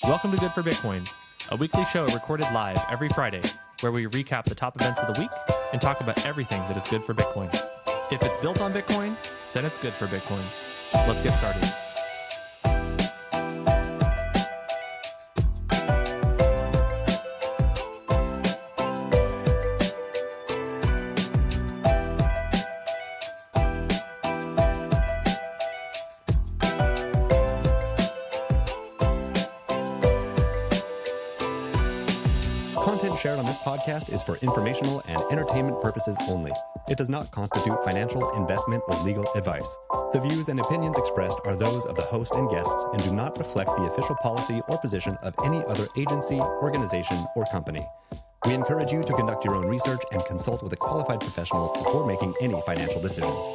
Welcome to Good for Bitcoin, a weekly show recorded live every Friday where we recap the top events of the week and talk about everything that is good for Bitcoin. If it's built on Bitcoin, then it's good for Bitcoin. Let's get started. Content shared on this podcast is for informational and entertainment purposes only. It does not constitute financial, investment, or legal advice. The views and opinions expressed are those of the host and guests and do not reflect the official policy or position of any other agency, organization, or company. We encourage you to conduct your own research and consult with a qualified professional before making any financial decisions.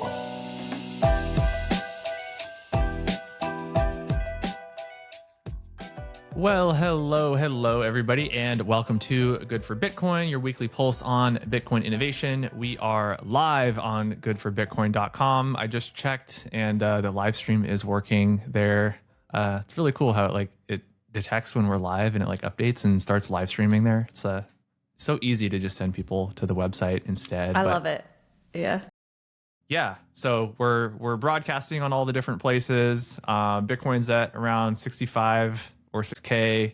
Well, hello, everybody, and welcome to Good for Bitcoin, your weekly pulse on Bitcoin innovation. We are live on goodforbitcoin.com. I just checked, and the live stream is working there. It's really cool how it detects when we're live and it updates and starts live streaming there. It's so easy to just send people to the website instead. I love it. Yeah. Yeah, so we're broadcasting on all the different places. Bitcoin's at around 65 or 6K.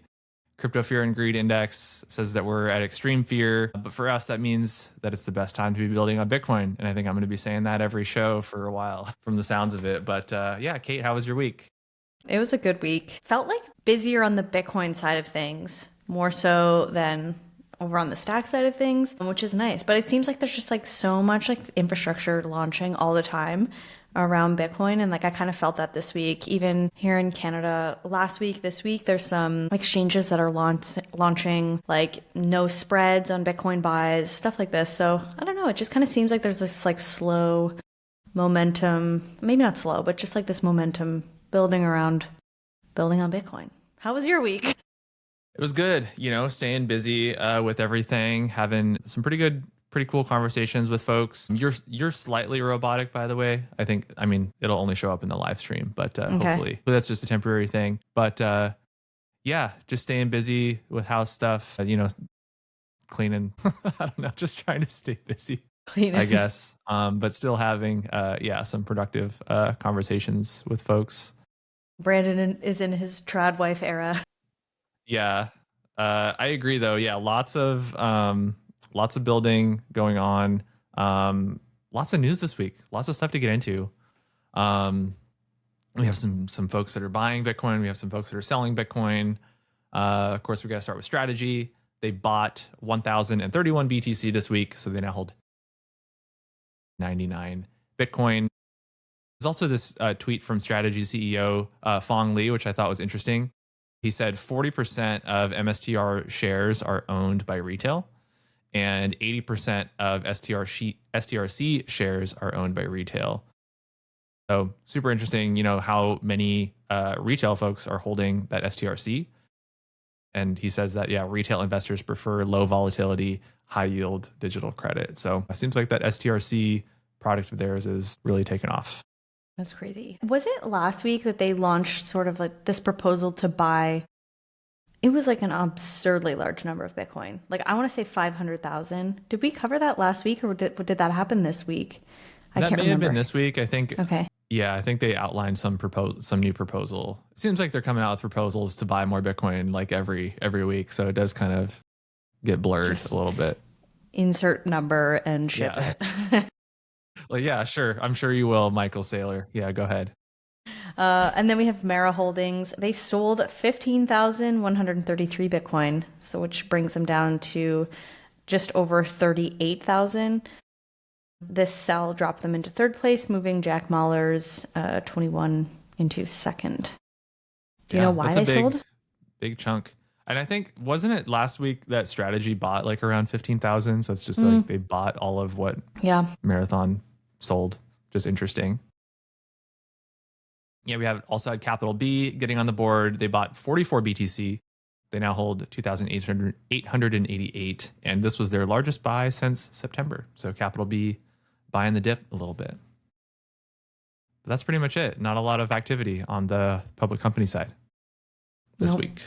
Crypto Fear and Greed Index says that we're at extreme fear. But for us, that means that it's the best time to be building on Bitcoin. And I think I'm going to be saying that every show for a while from the sounds of it. But yeah, Kate, how was your week? It was a good week. Felt like busier on the Bitcoin side of things, more so than over on the stack side of things, which is nice. But it seems like there's just so much infrastructure launching all the time around Bitcoin. And I kind of felt that this week, even here in Canada this week, there's some exchanges that are launching no spreads on Bitcoin buys, stuff like this. So I don't know. It just kind of seems like there's this slow momentum, maybe not slow, but just this momentum building on Bitcoin. How was your week? It was good, staying busy with everything, having some pretty cool conversations with folks. You're slightly robotic, by the way. I mean, it'll only show up in the live stream, but hopefully, but that's just a temporary thing. But yeah, just staying busy with house stuff, cleaning. I don't know, just trying to stay busy, cleaning, I guess. But still having, some productive conversations with folks. Brandon is in his trad wife era. Yeah, I agree though. Yeah, lots of building going on. Lots of news this week. Lots of stuff to get into. We have some folks that are buying Bitcoin. We have some folks that are selling Bitcoin. Of course, we got to start with strategy. They bought 1,031 BTC this week, so they now hold 99 Bitcoin. There's also this tweet from Strategy CEO Fong Li, which I thought was interesting. He said 40% of MSTR shares are owned by retail, and 80% of STRC shares are owned by retail. So super interesting, how many retail folks are holding that STRC. And he says that, retail investors prefer low volatility, high yield digital credit. So it seems like that STRC product of theirs is really taken off. That's crazy. Was it last week that they launched sort of this proposal to buy? It was an absurdly large number of Bitcoin. I want to say 500,000. Did we cover that last week, or did that happen this week? I can't remember. That may have been this week, I think. Okay. Yeah, I think they outlined some new proposal. It seems like they're coming out with proposals to buy more Bitcoin every week. So it does kind of get blurred a little bit. Insert number and ship it. Yeah, sure. I'm sure you will, Michael Saylor. Yeah, go ahead. And then we have Mara Holdings. They sold 15,133 Bitcoin, so which brings them down to just over 38,000. This sell dropped them into third place, moving Jack Mallers 21 into second. Do you know why they sold? Big chunk. And I think, wasn't it last week that Strategy bought around 15,000? So it's just they bought all of what Marathon sold. Just interesting. Yeah, we also had Capital B getting on the board. They bought 44 BTC. They now hold 2,888. And this was their largest buy since September. So Capital B buying the dip a little bit. But that's pretty much it. Not a lot of activity on the public company side this week.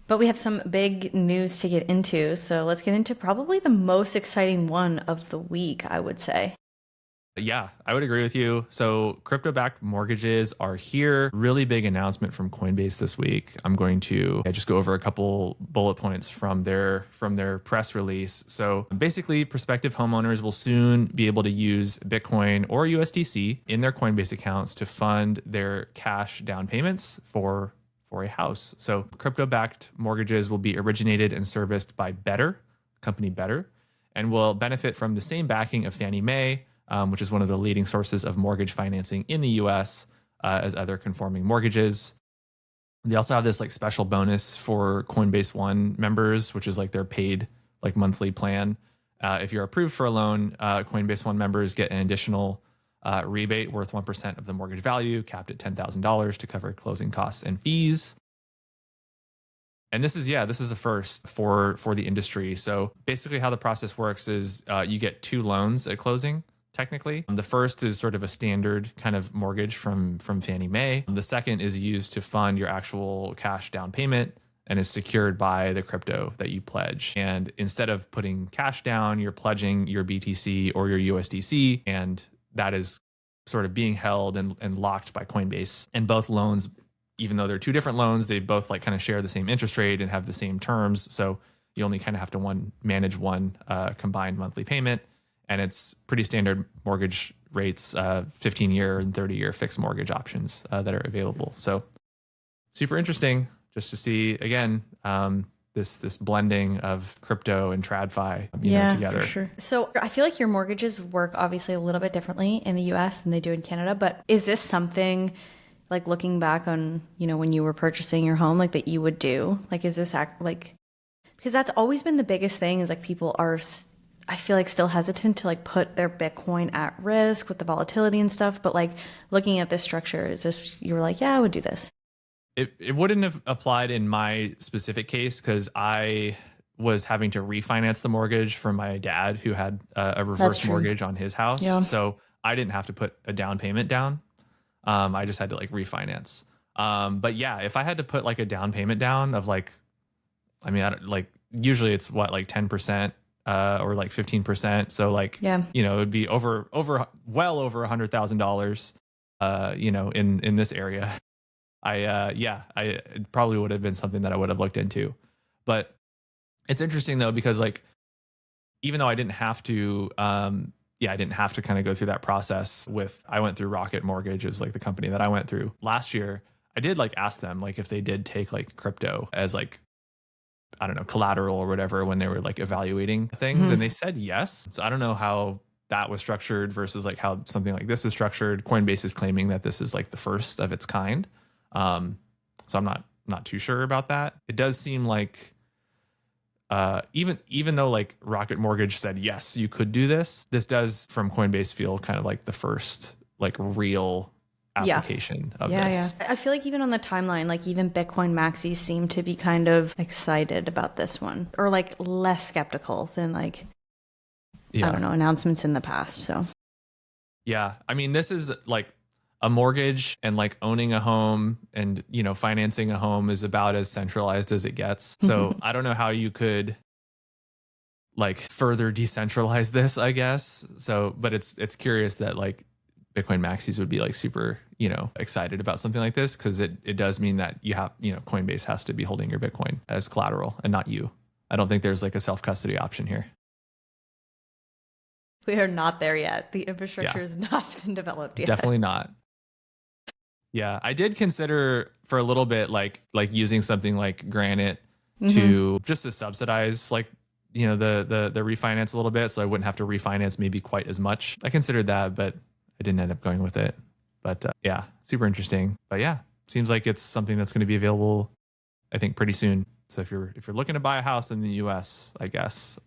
But we have some big news to get into. So let's get into probably the most exciting one of the week, I would say. Yeah, I would agree with you. So crypto-backed mortgages are here. Really big announcement from Coinbase this week. I'm going to just go over a couple bullet points from their press release. So basically, prospective homeowners will soon be able to use Bitcoin or USDC in their Coinbase accounts to fund their cash down payments for a house. So crypto-backed mortgages will be originated and serviced by Better, company Better, and will benefit from the same backing of Fannie Mae, which is one of the leading sources of mortgage financing in the US, as other conforming mortgages. They also have this like special bonus for Coinbase One members, which is like their paid like monthly plan. If you're approved for a loan, Coinbase One members get an additional rebate worth 1% of the mortgage value, capped at $10,000 to cover closing costs and fees. And this is a first for the industry. So basically how the process works is you get 2 loans at closing. Technically, the first is sort of a standard kind of mortgage from Fannie Mae. The second is used to fund your actual cash down payment and is secured by the crypto that you pledge. And instead of putting cash down, you're pledging your BTC or your USDC, and that is sort of being held and locked by Coinbase. And both loans, even though they're 2 different loans, they both like kind of share the same interest rate and have the same terms. So you only kind of have to manage one combined monthly payment. And it's pretty standard mortgage rates, 15-year and 30-year fixed mortgage options that are available. So super interesting just to see, again, this blending of crypto and TradFi together. For sure. So I feel like your mortgages work obviously a little bit differently in the US than they do in Canada. But is this something like looking back on, when you were purchasing your home, like that you would do? Like, is this because that's always been the biggest thing is like people are, I feel like still hesitant to like put their Bitcoin at risk with the volatility and stuff. But like looking at this structure, you were like, yeah, I would do this. It wouldn't have applied in my specific case because I was having to refinance the mortgage from my dad who had a reverse mortgage on his house. Yeah. So I didn't have to put a down payment down. I just had to like refinance. But yeah, if I had to put like a down payment down of usually it's like 10%. Or like 15%. So like, it would be well over $100,000, in this area. It probably would have been something that I would have looked into. But it's interesting though, because like, even though I didn't have to, I didn't have to kind of go through that process I went through Rocket Mortgage is like the company that I went through last year. I did like ask them like if they did take like crypto as like, I don't know, collateral or whatever when they were like evaluating things. Mm-hmm. And they said yes. So I don't know how that was structured versus like how something like this is structured. Coinbase is claiming that this is like the first of its kind. So I'm not too sure about that. It does seem like even though like Rocket Mortgage said, yes, you could do this does from Coinbase feel kind of like the first like real application of this. Yeah. I feel like even on the timeline, like even Bitcoin maxis seem to be kind of excited about this one or like less skeptical than like, I don't know, announcements in the past. So yeah, I mean, this is like a mortgage and like owning a home and, financing a home is about as centralized as it gets. So I don't know how you could like further decentralize this, I guess. So, but it's curious that like Bitcoin maxis would be like super, excited about something like this because it does mean that you have, Coinbase has to be holding your Bitcoin as collateral and not you. I don't think there's like a self-custody option here. We are not there yet. The infrastructure has not been developed yet. Definitely not. Yeah, I did consider for a little bit like using something like Granite to just to subsidize like the refinance a little bit, so I wouldn't have to refinance maybe quite as much. I considered that, but I didn't end up going with it. But super interesting. But yeah, seems like it's something that's going to be available, I think, pretty soon. So if you're looking to buy a house in the US, I guess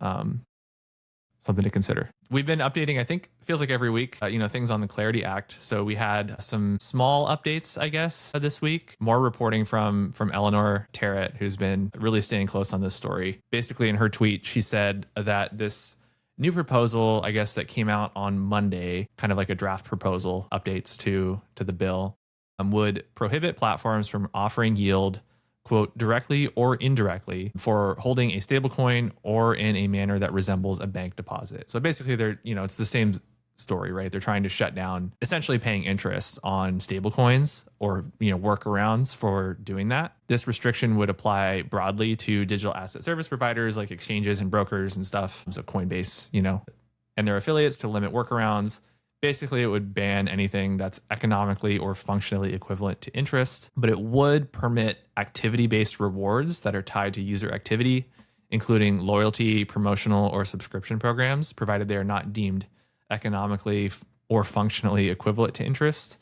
something to consider. We've been updating, I think, feels like every week, things on the Clarity Act. So we had some small updates, I guess, this week. More reporting from Eleanor Terrett, who's been really staying close on this story. Basically, in her tweet, she said that this new proposal, I guess, that came out on Monday, kind of like a draft proposal, updates to the bill, would prohibit platforms from offering yield quote, directly or indirectly for holding a stablecoin or in a manner that resembles a bank deposit. So basically it's the same story, right? They're trying to shut down essentially paying interest on stablecoins or, workarounds for doing that. This restriction would apply broadly to digital asset service providers like exchanges and brokers and stuff. So Coinbase, and their affiliates to limit workarounds. Basically, it would ban anything that's economically or functionally equivalent to interest, but it would permit activity-based rewards that are tied to user activity, including loyalty, promotional, or subscription programs, provided they are not deemed economically or functionally equivalent to interest.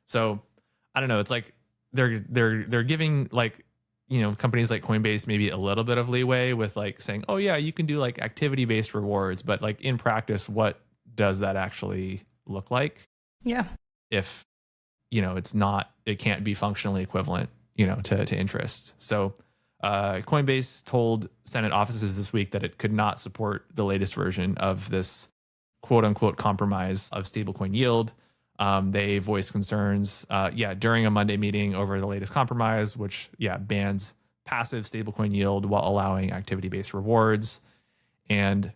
So I don't know. It's like they're giving companies like Coinbase maybe a little bit of leeway with saying, oh yeah, you can do activity-based rewards, but in practice, what does that actually look like? Yeah. If, it can't be functionally equivalent, to interest. So Coinbase told Senate offices this week that it could not support the latest version of this quote unquote compromise of stablecoin yield. They voiced concerns, during a Monday meeting over the latest compromise, which, bans passive stablecoin yield while allowing activity-based rewards. And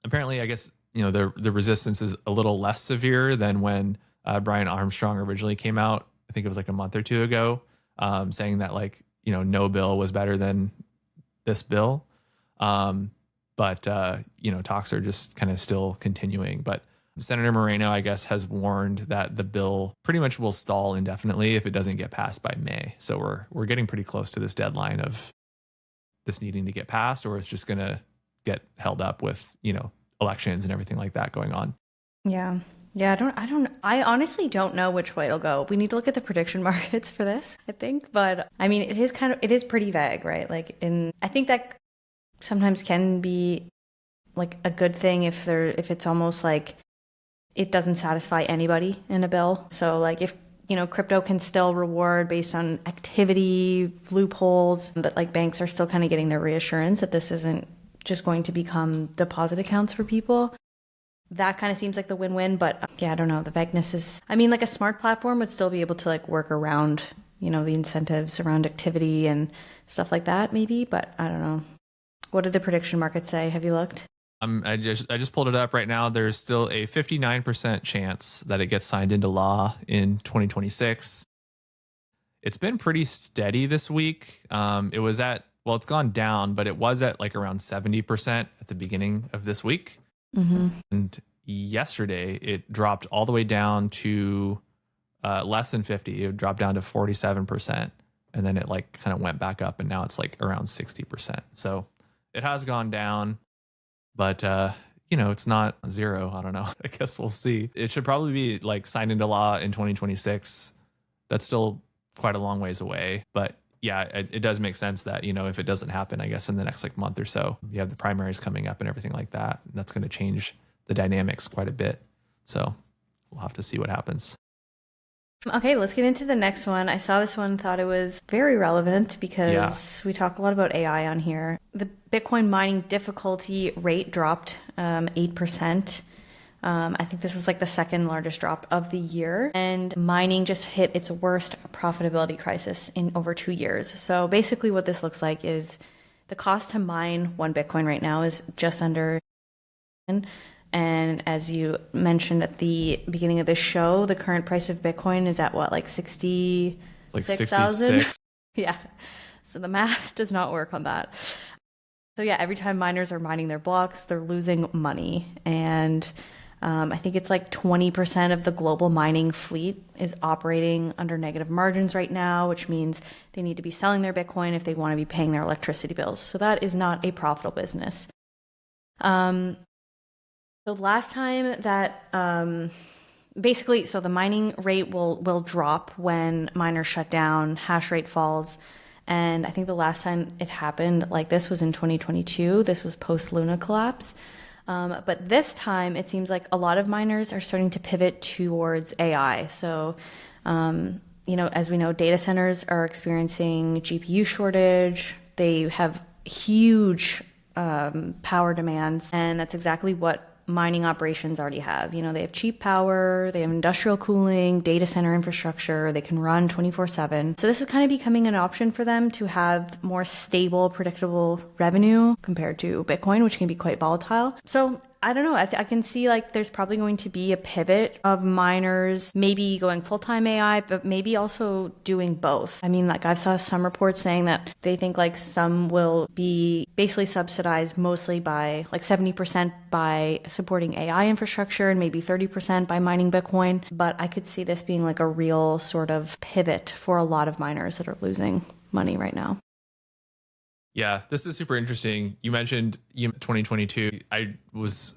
apparently, I guess, the resistance is a little less severe than when Brian Armstrong originally came out. I think it was a month or two ago, saying that no bill was better than this bill. But talks are just kind of still continuing. But Senator Moreno, I guess, has warned that the bill pretty much will stall indefinitely if it doesn't get passed by May. So we're getting pretty close to this deadline of this needing to get passed, or it's just going to get held up with, elections and everything like that going on. Yeah. Yeah, I honestly don't know which way it'll go. We need to look at the prediction markets for this, I think. But I mean, it is pretty vague, right? I think that sometimes can be a good thing if it's almost it doesn't satisfy anybody in a bill. So if crypto can still reward based on activity loopholes, but banks are still kind of getting their reassurance that this isn't just going to become deposit accounts for people. That kind of seems like the win-win, but I don't know. The vagueness is, a smart platform would still be able to work around, the incentives around activity and stuff like that maybe, but I don't know. What did the prediction market say? Have you looked? I just pulled it up right now. There's still a 59% chance that it gets signed into law in 2026. It's been pretty steady this week. It's gone down, but it was at around 70% at the beginning of this week. Mm-hmm. And yesterday it dropped all the way down to less than 50. It dropped down to 47%. And then it kind of went back up and now it's around 60%. So it has gone down, but it's not zero. I don't know. I guess we'll see. It should probably be signed into law in 2026. That's still quite a long ways away, but yeah, it does make sense that, if it doesn't happen, I guess in the next month or so, you have the primaries coming up and everything like that. That's going to change the dynamics quite a bit. So we'll have to see what happens. Okay, let's get into the next one. I saw this one, thought it was very relevant because we talk a lot about AI on here. The Bitcoin mining difficulty rate dropped 8%. I think this was the second largest drop of the year, and mining just hit its worst profitability crisis in over 2 years. So basically what this looks like is the cost to mine one Bitcoin right now is just under, and as you mentioned at the beginning of the show, the current price of Bitcoin is at what, 66,000? Yeah. So the math does not work on that. So yeah, every time miners are mining their blocks, they're losing money. And I think it's 20% of the global mining fleet is operating under negative margins right now, which means they need to be selling their Bitcoin if they want to be paying their electricity bills. So that is not a profitable business. So last time that basically, so the mining rate will drop when miners shut down, hash rate falls. And I think the last time it happened like this was in 2022. This was post-Luna collapse. But this time, it seems like a lot of miners are starting to pivot towards AI. So, as we know, data centers are experiencing GPU shortage. They have huge power demands, and that's exactly what mining operations already have. You know, they have cheap power, they have industrial cooling, data center infrastructure, they can run 24/7. So this is kind of becoming an option for them to have more stable, predictable revenue compared to Bitcoin, which can be quite volatile. So I don't know. I can see like there's probably going to be a pivot of miners maybe going full-time AI, but maybe also doing both. I mean, like I've saw some reports saying that they think like some will be basically subsidized mostly by like 70% by supporting AI infrastructure and maybe 30% by mining Bitcoin. But I could see this being like a real sort of pivot for a lot of miners that are losing money right now. Yeah, this is super interesting. You mentioned 2022. Was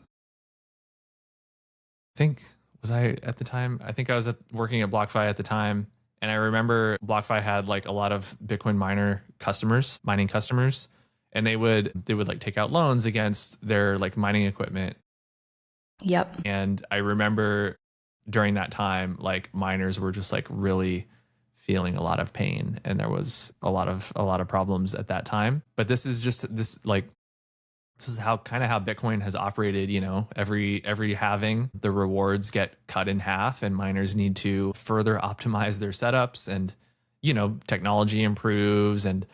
I at the time? I think I was working at BlockFi at the time. And I remember BlockFi had like a lot of Bitcoin mining customers, and they would like take out loans against their like mining equipment. Yep. And I remember during that time, like miners were just like really feeling a lot of pain, and there was a lot of problems at that time. But this is how Bitcoin has operated. You know, every halving, the rewards get cut in half, and miners need to further optimize their setups, and you know, technology improves, and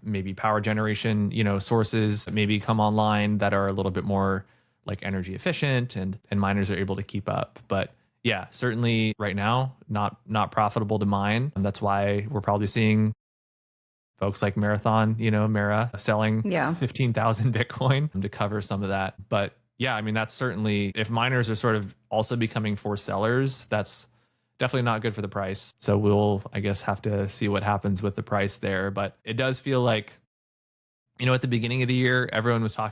maybe power generation, you know, sources maybe come online that are a little bit more like energy efficient, and miners are able to keep up. But yeah, certainly right now, not profitable to mine. And that's why we're probably seeing folks like Mara selling 15,000 Bitcoin to cover some of that. But yeah, I mean, that's certainly, if miners are sort of also becoming forced sellers, that's definitely not good for the price. So we'll, I guess, have to see what happens with the price there. But it does feel like, you know, at the beginning of the year, everyone was so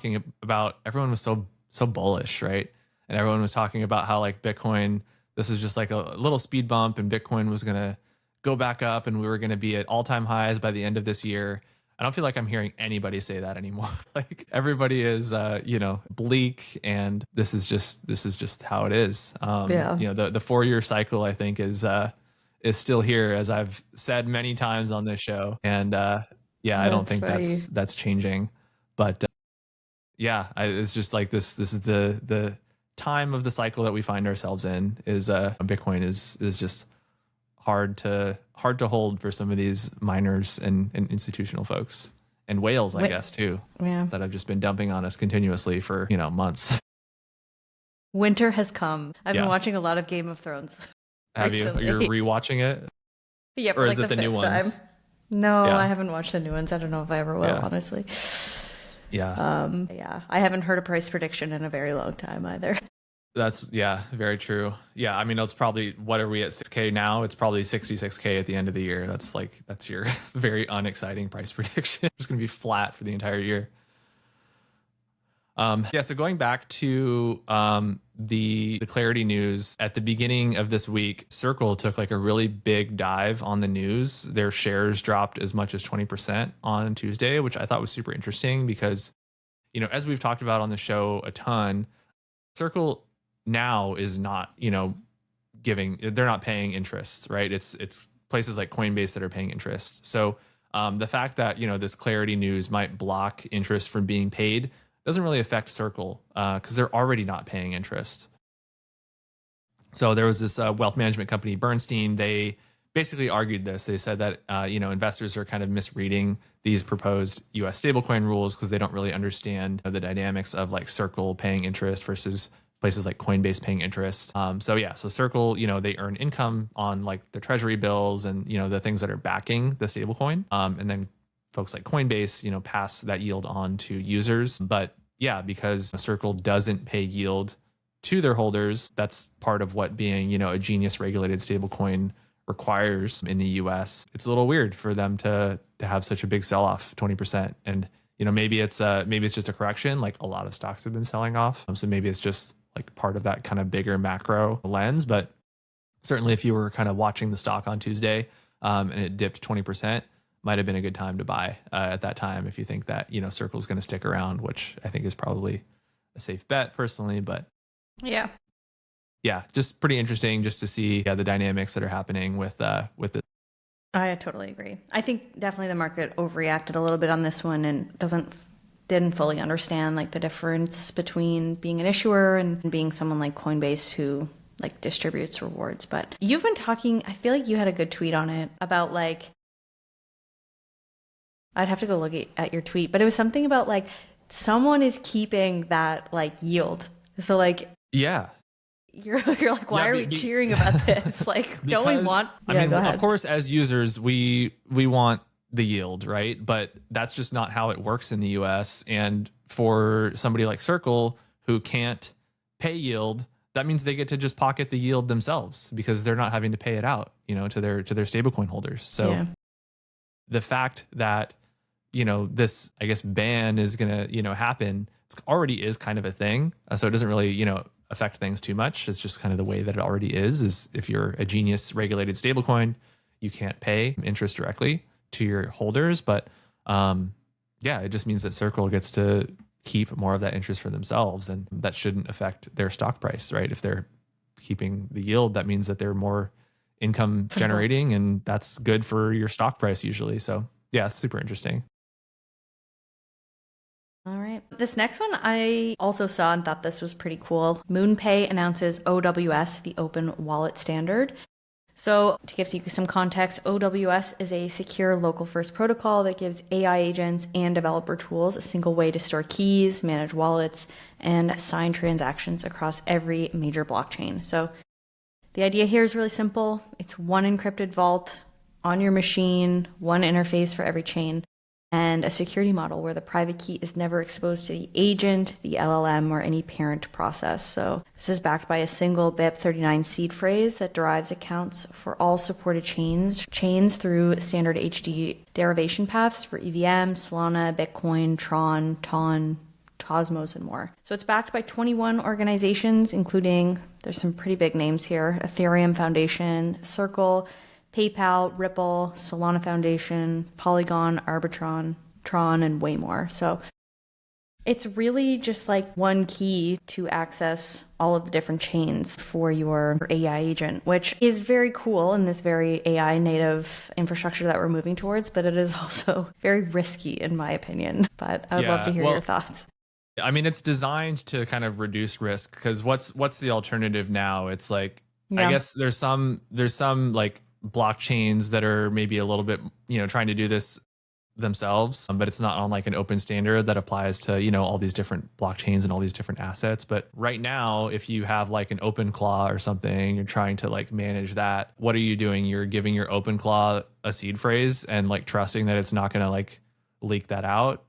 bullish, right? And everyone was talking about how like Bitcoin, this was just like a little speed bump, and Bitcoin was going to go back up, and we were going to be at all-time highs by the end of this year. I don't feel like I'm hearing anybody say that anymore. Like everybody is, bleak, and this is just how it is. You know, the 4-year cycle, I think, is still here, as I've said many times on this show. And I don't think that's changing. But it's just like this is the time of the cycle that we find ourselves in. Is Bitcoin is just hard to hold for some of these miners and institutional folks and whales, I guess, too, that have just been dumping on us continuously for, you know, months. Winter has come. I've been watching a lot of Game of Thrones. Have recently. You're rewatching it? Yeah, or is it the new ones? No, I haven't watched the new ones. I don't know if I ever will, honestly. Yeah. I haven't heard a price prediction in a very long time either. That's very true. Yeah, I mean, it's probably, what are we at, 6K now? It's probably 66K at the end of the year. That's your very unexciting price prediction. It's going to be flat for the entire year. So going back to the Clarity news at the beginning of this week, Circle took like a really big dive on the news. Their shares dropped as much as 20% on Tuesday, which I thought was super interesting because, you know, as we've talked about on the show a ton, Circle now is not, you know, they're not paying interest, right? It's places like Coinbase that are paying interest. So the fact that, you know, this Clarity news might block interest from being paid doesn't really affect Circle because they're already not paying interest. So there was this wealth management company, Bernstein. They basically argued this. They said that, investors are kind of misreading these proposed US stablecoin rules because they don't really understand the dynamics of like Circle paying interest versus places like Coinbase paying interest. So Circle, you know, they earn income on like their treasury bills and, you know, the things that are backing the stablecoin. And then folks like Coinbase, you know, pass that yield on to users. But yeah, because Circle doesn't pay yield to their holders, that's part of what being, you know, a genius regulated stablecoin requires in the US. It's a little weird for them to have such a big sell off, 20%. And, you know, maybe it's just a correction, like a lot of stocks have been selling off. So maybe it's just like part of that kind of bigger macro lens. But certainly if you were kind of watching the stock on Tuesday and it dipped 20%, might have been a good time to buy at that time if you think that, you know, Circle is going to stick around, which I think is probably a safe bet personally. But yeah, just pretty interesting just to see the dynamics that are happening with it. I totally agree. I think definitely the market overreacted a little bit on this one and didn't fully understand like the difference between being an issuer and being someone like Coinbase who like distributes rewards. But you've been talking, I feel like you had a good tweet on it about like, I'd have to go look at your tweet, but it was something about like someone is keeping that like yield. So like, yeah, you're like, why are we cheering about this? Like, don't we want? I mean, of course, as users, we want the yield, right? But that's just not how it works in the US. And for somebody like Circle who can't pay yield, that means they get to just pocket the yield themselves because they're not having to pay it out, you know, to their stablecoin holders. So the fact that, you know, this, I guess, ban is going to, you know, happen, it already is kind of a thing. So it doesn't really, you know, affect things too much. It's just kind of the way that it already is if you're a Genius regulated stablecoin, you can't pay interest directly to your holders. But yeah, it just means that Circle gets to keep more of that interest for themselves, and that shouldn't affect their stock price, right? If they're keeping the yield, that means that they're more income generating, and that's good for your stock price usually. So yeah, it's super interesting. All right. This next one I also saw and thought this was pretty cool. MoonPay announces OWS, the Open Wallet Standard. So to give you some context, OWS is a secure local first protocol that gives AI agents and developer tools a single way to store keys, manage wallets, and sign transactions across every major blockchain. So the idea here is really simple. It's one encrypted vault on your machine, one interface for every chain, and a security model where the private key is never exposed to the agent, the LLM, or any parent process. So this is backed by a single BIP39 seed phrase that derives accounts for all supported chains through standard HD derivation paths for EVM, Solana, Bitcoin, Tron, Ton, Cosmos, and more. So it's backed by 21 organizations, including, there's some pretty big names here, Ethereum Foundation, Circle, PayPal, Ripple, Solana Foundation, Polygon, Arbitron, Tron, and way more. So it's really just like one key to access all of the different chains for your AI agent, which is very cool in this very AI native infrastructure that we're moving towards, but it is also very risky in my opinion. But I would love to hear your thoughts. I mean, it's designed to kind of reduce risk, because what's the alternative now? It's like, I guess there's some like blockchains that are maybe a little bit, you know, trying to do this themselves, but it's not on like an open standard that applies to, you know, all these different blockchains and all these different assets. But right now, if you have like an open claw or something, you're trying to like manage that, what are you doing? You're giving your open claw a seed phrase and like trusting that it's not going to like leak that out.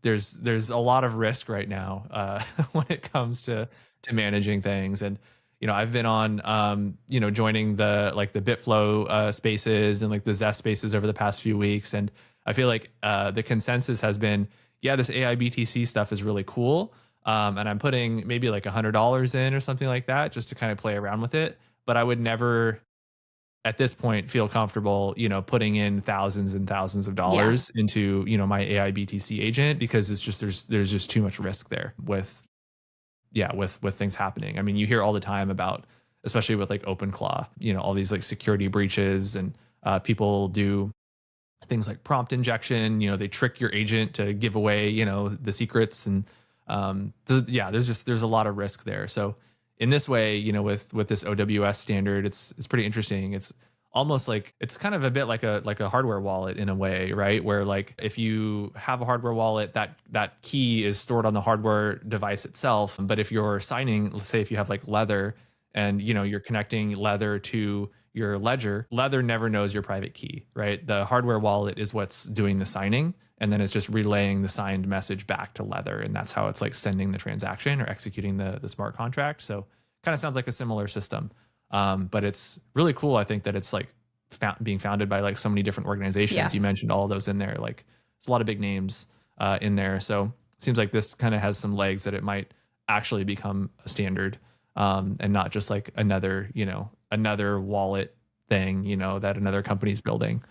There's a lot of risk right now when it comes to managing things. And you know, I've been on, you know, joining the BitFlow spaces and like the Zest spaces over the past few weeks. And I feel like the consensus has been, yeah, this AI BTC stuff is really cool. And I'm putting maybe like $100 in or something like that just to kind of play around with it. But I would never at this point feel comfortable, you know, putting in thousands and thousands of dollars into, you know, my AI BTC agent, because it's just, there's just too much risk there with things happening. I mean, you hear all the time about, especially with like OpenClaw, you know, all these like security breaches, and people do things like prompt injection. You know, they trick your agent to give away, you know, the secrets, and there's a lot of risk there. So in this way, you know, with this OWS standard, it's pretty interesting. It's almost like, it's kind of a bit like a hardware wallet in a way, right? Where like if you have a hardware wallet, that key is stored on the hardware device itself. But if you're signing, let's say if you have like Lether, and you know you're connecting Lether to your ledger, Lether never knows your private key, right? The hardware wallet is what's doing the signing, and then it's just relaying the signed message back to Lether, and that's how it's like sending the transaction or executing the smart contract. So kind of sounds like a similar system. But it's really cool. I think that it's like being founded by like so many different organizations. Yeah. You mentioned all of those in there. Like it's a lot of big names in there. So it seems like this kind of has some legs that it might actually become a standard, and not just like another wallet thing, you know, that another company's building.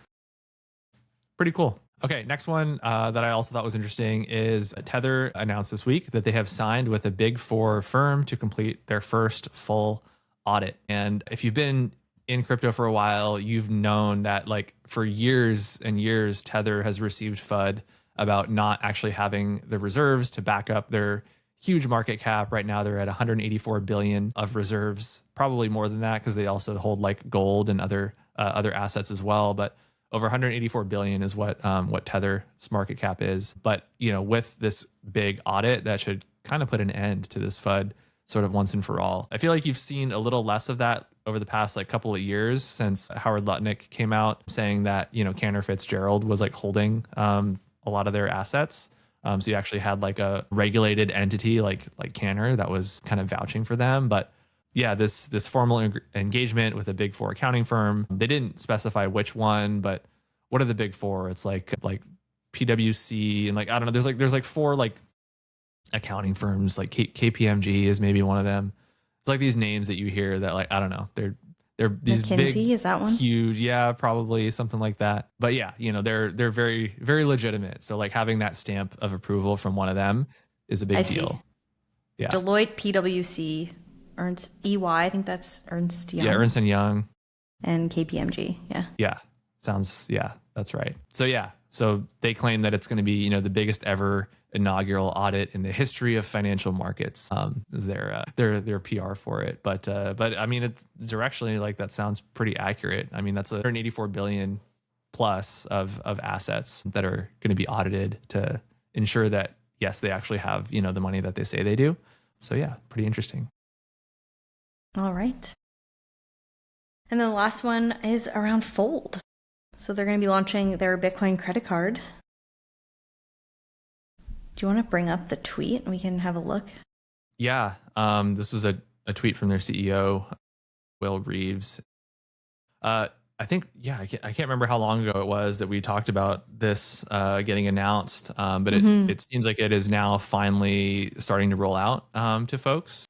Pretty cool. Okay, next one that I also thought was interesting is Tether announced this week that they have signed with a Big Four firm to complete their first full audit. And if you've been in crypto for a while, you've known that like for years and years, Tether has received FUD about not actually having the reserves to back up their huge market cap. Right now, they're at 184 billion of reserves, probably more than that because they also hold like gold and other assets as well. But over 184 billion is what Tether's market cap is. But with this big audit, that should kind of put an end to this FUD sort of once and for all. I feel like you've seen a little less of that over the past like couple of years since Howard Lutnick came out saying that Cantor Fitzgerald was like holding a lot of their assets. So you actually had like a regulated entity like Cantor that was kind of vouching for them. But yeah, this formal engagement with a big four accounting firm. They didn't specify which one, but what are the big four? It's like PwC and like I don't know. There's like four like accounting firms. Like KPMG is maybe one of them. It's like these names that you hear that like I don't know. They're these McKinsey, big, is that one? huge, yeah, probably something like that. But yeah, they're very very legitimate. So like having that stamp of approval from one of them is a big deal. Yeah, Deloitte, PwC. Ernst EY, I think that's Ernst Young. Yeah, Ernst and Young. And KPMG, yeah. Yeah, that's right. So they claim that it's going to be, the biggest ever inaugural audit in the history of financial markets. Is their PR for it. But I mean, it's directionally like that sounds pretty accurate. I mean, that's 184 billion plus of assets that are going to be audited to ensure that yes, they actually have, the money that they say they do. So yeah, pretty interesting. All right. And then the last one is around Fold. So they're going to be launching their Bitcoin credit card. Do you want to bring up the tweet and we can have a look? Yeah. This was a tweet from their CEO, Will Reeves. I think, I can't remember how long ago it was that we talked about this getting announced, but it seems like it is now finally starting to roll out to folks.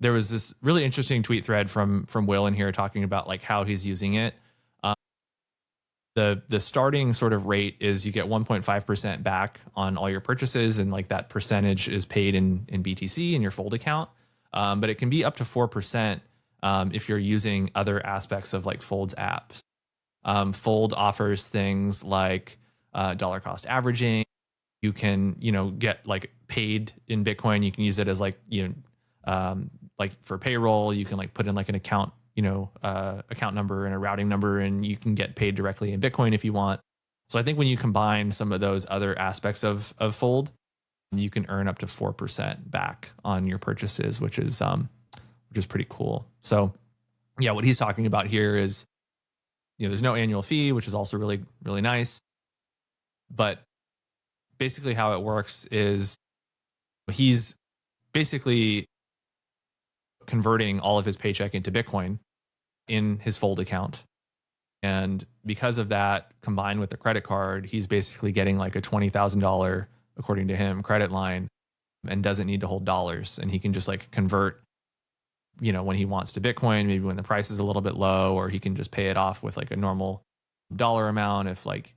There was this really interesting tweet thread from Will in here talking about like how he's using it. The starting sort of rate is you get 1.5% back on all your purchases, and like that percentage is paid in BTC in your Fold account. But it can be up to 4% if you're using other aspects of like Fold's apps. Fold offers things like dollar cost averaging. You can get like paid in Bitcoin. You can use it as like like for payroll, you can like put in like an account, account number and a routing number, and you can get paid directly in Bitcoin if you want. So I think when you combine some of those other aspects of Fold, you can earn up to 4% back on your purchases, which is pretty cool. So yeah, what he's talking about here is, there's no annual fee, which is also really, really nice. But basically how it works is he's basically converting all of his paycheck into Bitcoin in his Fold account. And because of that, combined with the credit card, he's basically getting like a $20,000, according to him, credit line and doesn't need to hold dollars. And he can just like convert, when he wants to Bitcoin, maybe when the price is a little bit low, or he can just pay it off with like a normal dollar amount if like,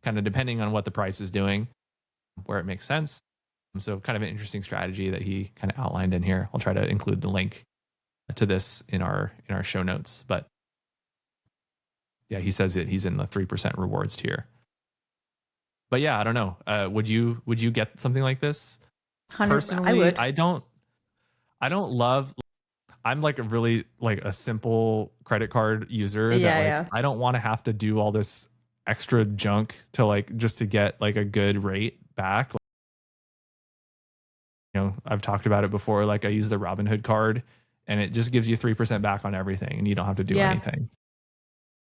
kind of depending on what the price is doing, where it makes sense. So kind of an interesting strategy that he kind of outlined in here. I'll try to include the link to this in our show notes. But yeah, he says that he's in the 3% rewards tier. But yeah, I don't know. Would you get something like this? 100%. Personally, I would. I don't love. I'm like a really like a simple credit card user. I don't want to have to do all this extra junk to like just to get like a good rate back. I've talked about it before. Like I use the Robinhood card and it just gives you 3% back on everything and you don't have to do anything.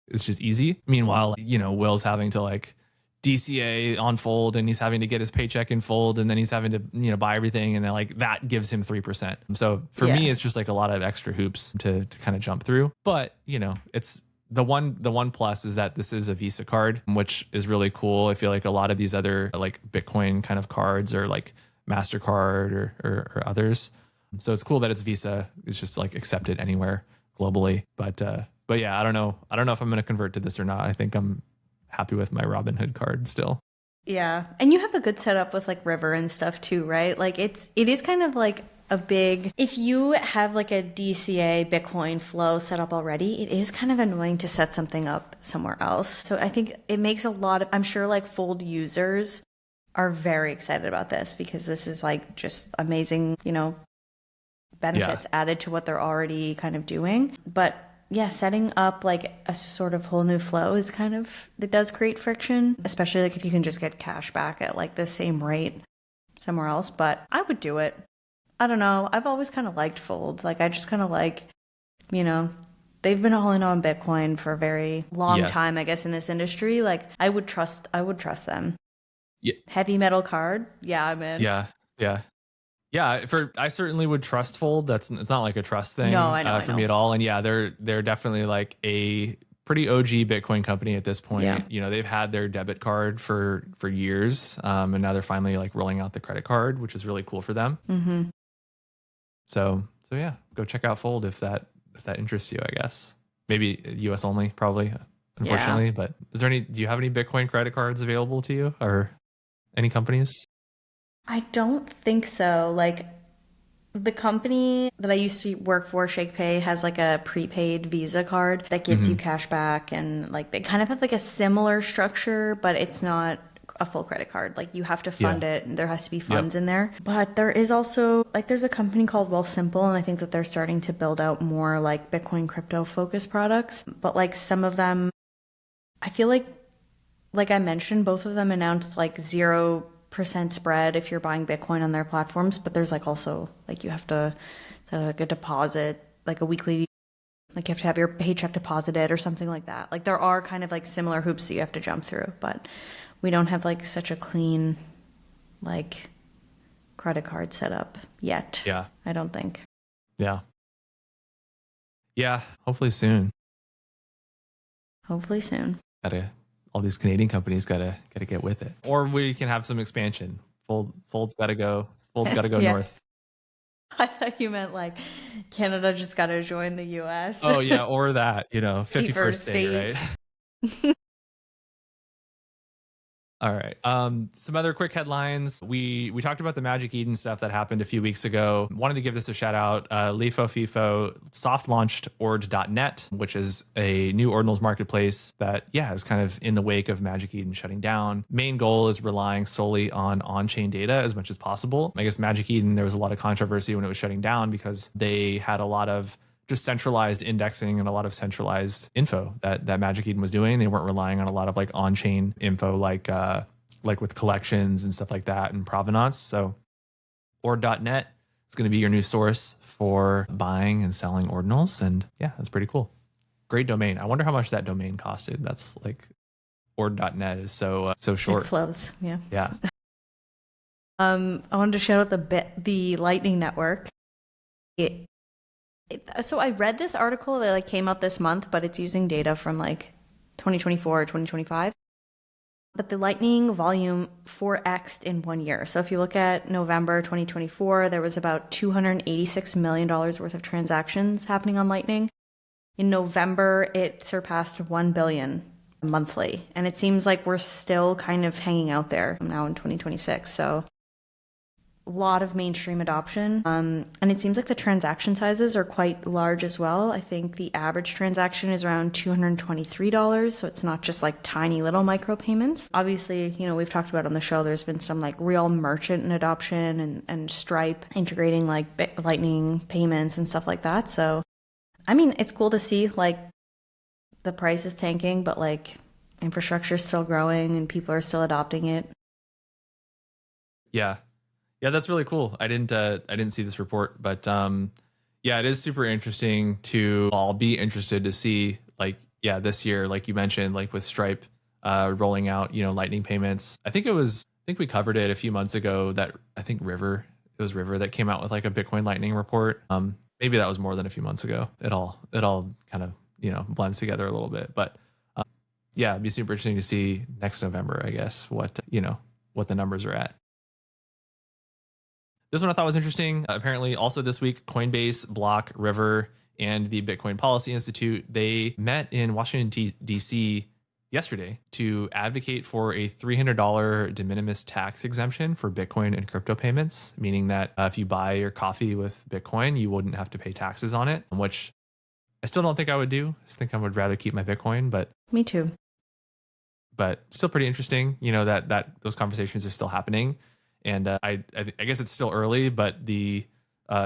It's just easy. Meanwhile, Will's having to like DCA on Fold and he's having to get his paycheck in Fold and then he's having to, buy everything. And then like that gives him 3%. So for me, it's just like a lot of extra hoops to kind of jump through. But, it's the one plus is that this is a Visa card, which is really cool. I feel like a lot of these other like Bitcoin kind of cards are like MasterCard or others. So it's cool that it's Visa. It's just like accepted anywhere globally. But yeah, I don't know if I'm going to convert to this or not. I think I'm happy with my Robinhood card still. Yeah. And you have a good setup with like River and stuff too, right? Like it is kind of like a big, if you have like a DCA Bitcoin flow set up already, it is kind of annoying to set something up somewhere else. So I think it makes a lot of, I'm sure like Fold users are very excited about this because this is like just amazing, you know, benefits added to what they're already kind of doing. But yeah, setting up like a sort of whole new flow is kind of, it does create friction, especially like if you can just get cash back at like the same rate somewhere else. But I would do it. I don't know. I've always kind of liked Fold. Like I just kind of like, you know, they've been all in on Bitcoin for a very long time, I guess, in this industry. Like I would trust them. Yeah. Heavy metal card. Yeah, I'm in. Yeah, I certainly would trust Fold. It's not like a trust thing for me at all. And yeah, they're definitely like a pretty OG Bitcoin company at this point. Yeah. You know, they've had their debit card for years, and now they're finally like rolling out the credit card, which is really cool for them. Mm-hmm. So yeah, go check out Fold if that interests you. I guess maybe US only, probably, unfortunately. Yeah. But do you have any Bitcoin credit cards available to you or any companies? I don't think so. Like the company that I used to work for, ShakePay, has like a prepaid Visa card that gives you cash back, and like they kind of have like a similar structure, but it's not a full credit card. Like you have to fund it and there has to be funds in there. But there is also like there's a company called Wealthsimple, and I think that they're starting to build out more like Bitcoin crypto focused products. But like some of them, I feel like I mentioned, both of them announced like 0% spread if you're buying Bitcoin on their platforms, but there's like also like you have to like a deposit, like a weekly, like you have to have your paycheck deposited or something like that. Like there are kind of like similar hoops that you have to jump through, but we don't have like such a clean like credit card setup yet. Yeah, I don't think. Yeah, hopefully soon. All these Canadian companies gotta get with it, or we can have some expansion. Fold's gotta go north. I thought you meant like Canada just gotta join the US. Oh yeah, or that, 51st state, right? All right. Some other quick headlines. We talked about the Magic Eden stuff that happened a few weeks ago. Wanted to give this a shout out. LIFO FIFO soft launched ord.net, which is a new ordinals marketplace that, is kind of in the wake of Magic Eden shutting down. Main goal is relying solely on-chain data as much as possible. I guess Magic Eden, there was a lot of controversy when it was shutting down because they had a lot of just centralized indexing and a lot of centralized info that Magic Eden was doing. They weren't relying on a lot of like on-chain info, like with collections and stuff like that and provenance. So ord.net is going to be your new source for buying and selling ordinals. And yeah, that's pretty cool. Great domain. I wonder how much that domain costed. That's like ord.net is so short. It flows. Yeah. Yeah. I wanted to shout out the Lightning Network. So I read this article that like came out this month, but it's using data from like 2024 or 2025. But the Lightning volume 4x'd in 1 year. So if you look at November 2024, there was about $286 million worth of transactions happening on Lightning. In November, it surpassed 1 billion monthly. And it seems like we're still kind of hanging out there now in 2026. So a lot of mainstream adoption. And it seems like the transaction sizes are quite large as well. I think the average transaction is around $223. So it's not just like tiny little micro payments. Obviously, we've talked about on the show, there's been some like real merchant adoption and Stripe integrating like Lightning payments and stuff like that. So, I mean, it's cool to see like the price is tanking, but like infrastructure is still growing and people are still adopting it. Yeah, that's really cool. I didn't see this report, but it is super interesting I'll be interested to see this year, like you mentioned, like with Stripe rolling out, Lightning payments. I think we covered it a few months ago that I think River that came out with like a Bitcoin Lightning report. Maybe that was more than a few months ago. It all kind of, blends together a little bit, but it'd be super interesting to see next November, I guess, what the numbers are at. This one I thought was interesting. Apparently, also this week, Coinbase, Block, River, and the Bitcoin Policy Institute, they met in Washington, D.C. yesterday to advocate for a $300 de minimis tax exemption for Bitcoin and crypto payments, meaning that if you buy your coffee with Bitcoin, you wouldn't have to pay taxes on it, which I still don't think I would do. I just think I would rather keep my Bitcoin, but Me too. but still pretty interesting, that those conversations are still happening. And I guess it's still early, but the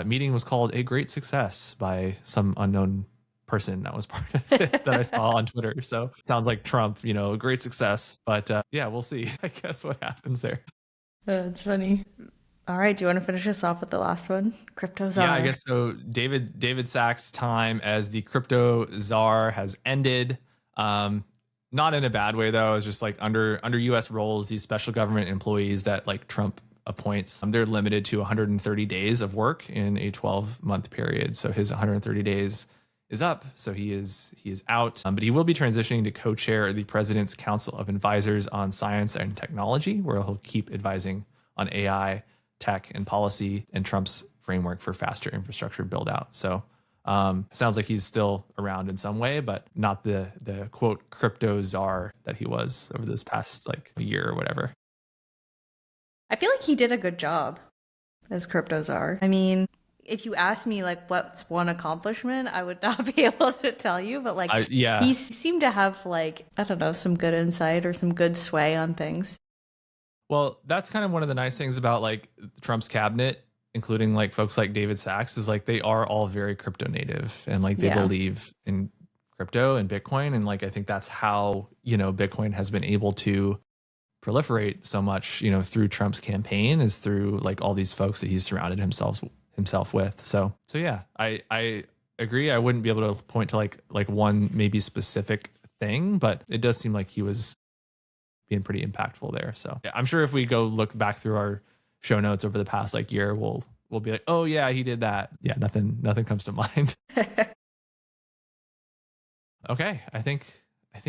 meeting was called a great success by some unknown person that was part of it that I saw on Twitter. So sounds like Trump, great success. But yeah, we'll see, I guess, what happens there. It's funny. All right, do you want to finish us off with the last one? Crypto czar. Yeah, I guess so. David Sachs' time as the crypto czar has ended. Not in a bad way though. It's just like under U.S. roles, these special government employees that like Trump appoints, they're limited to 130 days of work in a 12-month period. So his 130 days is up. So he is out. But he will be transitioning to co-chair the President's Council of Advisors on Science and Technology, where he'll keep advising on AI, tech, and policy, and Trump's framework for faster infrastructure build out. So sounds like he's still around in some way, but not the quote crypto czar that he was over this past like year or whatever. I feel like he did a good job as crypto czar. I mean, if you ask me like what's one accomplishment, I would not be able to tell you, but like he seemed to have like, I don't know, some good insight or some good sway on things. Well, that's kind of one of the nice things about like Trump's cabinet, including like folks like David Sachs, is like they are all very crypto native and like they believe in crypto and Bitcoin. And like I think that's how, Bitcoin has been able to proliferate so much, through Trump's campaign, is through like all these folks that he's surrounded himself with. So yeah, I agree. I wouldn't be able to point to like one maybe specific thing, but it does seem like he was being pretty impactful there. So yeah, I'm sure if we go look back through our show notes over the past like year, we'll be like, oh yeah, he did that. Yeah, nothing comes to mind. Okay, I think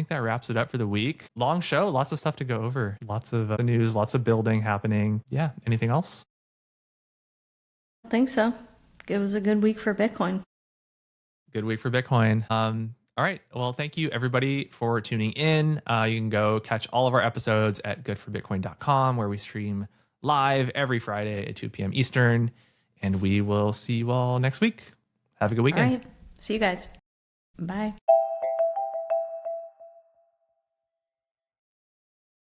that wraps it up for the week. Long show, lots of stuff to go over, lots of news, lots of building happening. Yeah, anything else? I think so. It was a good week for Bitcoin. Good week for Bitcoin. All right. Well, thank you everybody for tuning in. You can go catch all of our episodes at goodforbitcoin.com, where we stream live every Friday at 2 p.m. Eastern. And we will see you all next week. Have a good weekend. All right. See you guys. Bye.